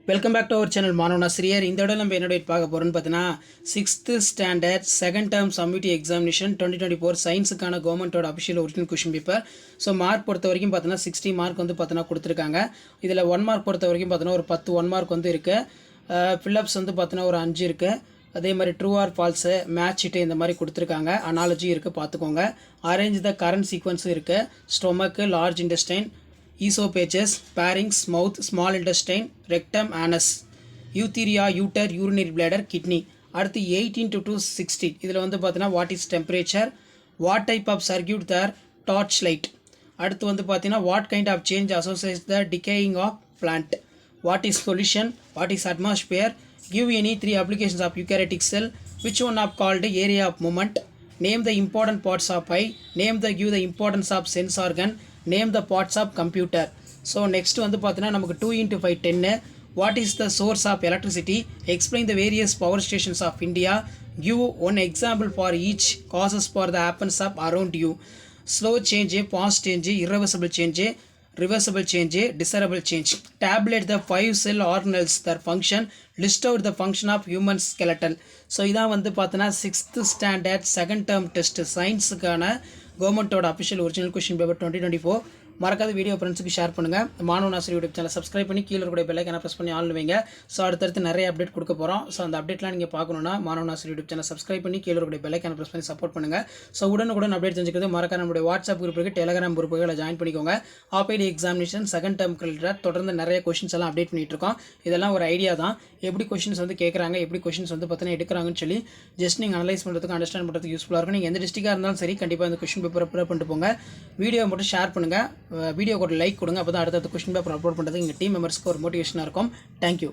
Welcome back to our channel Manavan Asiriyar. இந்த இடம் நம்ம என்னோட பார்க்க போகிறோன்னு பார்த்தீங்கன்னா 6th standard second term summative examination 2024 சயின்ஸுக்கான கவர்மெண்ட்டோட official original question paper. So mark பொறுத்த வரைக்கும் பார்த்தீங்கன்னா 60 மார்க் வந்து பார்த்தீங்கன்னா கொடுத்துருக்காங்க. இதில் 1 மார்க் பொறுத்த வரைக்கும் பார்த்தீங்கன்னா ஒரு 10 1 மார்க் வந்து இருக்குது. ஃபில்லப்ஸ் வந்து பார்த்தீங்கன்னா ஒரு 5 இருக்குது. அதே மாதிரி ட்ரூ ஆர் ஃபால்ஸு, மேட்ச் இட்டு இந்த மாதிரி கொடுத்துருக்காங்க. அனாலஜி இருக்குது, பார்த்துக்கோங்க. அரேஞ்ச் த கரண்ட் சீக்வன்ஸும் இருக்குது. Stomach, large intestine, oesophagus, pharynx, mouth, small intestine, rectum, anus, urethra, ureter, urinary bladder, kidney. அடுத்து 18 to 16 இதில் வந்து பார்த்தீங்கன்னா what is temperature, what type of circuit the torch light. அடுத்து வந்து பார்த்தீங்கன்னா what kind of change associates the decaying of plant, what is solution, what is atmosphere, give any 3 applications of eukaryotic cell, which one are called area of movement, name the important parts of eye, give the importance of sense organ, name the parts of computer. So next வந்து பார்த்தீங்கன்னா நமக்கு 2 into 5 10. What is the source of electricity, explain the various power stations of India, give one example for each causes for the happens of around you, slow change, fast change, irreversible change, reversible change, desirable change. Tabulate the 5 cell organelles, their function, list out the function of human skeletal. So இதான் வந்து பார்த்தீங்கன்னா 6th standard second term test சயின்ஸுக்கான கவர்மெண்ட்டோட official original question paper 2024. மறக்காத video ஃப்ரெண்ட்ஸுக்கு share பண்ணுங்கள். மாணவன் ஆசிரியர் யூடியூப் சேனல் சப்ஸ்கிரைப் பண்ணி கீழே கூட பெல்லைக்கான ப்ரெஸ் பண்ணி ஆன் வைங்க. ஸோ அடுத்தடுத்து நிறைய அப்டேட் கொடுக்க போகிறோம். ஸோ அந்த அப்டேட்லாம் நீங்கள் பார்க்கணுன்னா மாணவன் ஆசிரியர் யூடியூப் சேனல் சப்ஸ்கிரைப் பண்ணி கீழே கூட பெல்லைக்கான ப்ரெஸ் பண்ணி சப்போர்ட் பண்ணுங்கள். ஸோ உடனுக்குடன் அப்டேட் தெரிஞ்சுக்கிறது மறக்காம நம்மளுடைய வாட்ஸ்அப் குரூப்புக்கு, டெலிகிராம் குரூப்புகளை ஜாயின் பண்ணிக்கோங்க. ஆப்ஐடி எக்ஸாமினேஷன் செகண்ட் டேர்ம் ரிலேட்டட் தொடர்ந்து நிறைய கொஷின்ஸ் எல்லாம் அப்டேட் பண்ணிட்டு இருக்கோம். இதெல்லாம் ஒரு ஐடியா தான், எப்படி கொஷின்ஸ் வந்து கேட்குறாங்க, எப்படி கொஷின்ஸ் வந்து பார்த்தீங்கன்னா எடுக்கிறாங்கன்னு சொல்லி ஜஸ்ட் நீங்கள் அனலைஸ் பண்ணுறதுக்கு, அண்டர்ஸ்டாண்ட் பண்ணுறதுக்கு யூஸ்ஃபுல்லாக இருக்கும். நீங்கள் எந்த டிஸ்ட்ரிக்டாக இருந்தாலும் சரி, கண்டிப்பாக இந்த கொஷின் பேப்பர் ப்ரிப்பேர் பண்ணிட்டு போங்க. வீடியோ மட்டும் ஷேர் பண்ணுங்கள், வீடியோ கூட லைக் கொடுங்க. அப்போ தான் அடுத்த கொஷின் பேப்பர் அப்லோட் பண்ணுறதுக்கு எங்கள் டீம் மெம்பர்ஸ்க்கு ஒரு மோட்டிவேஷனாக இருக்கும். தேங்க்யூ.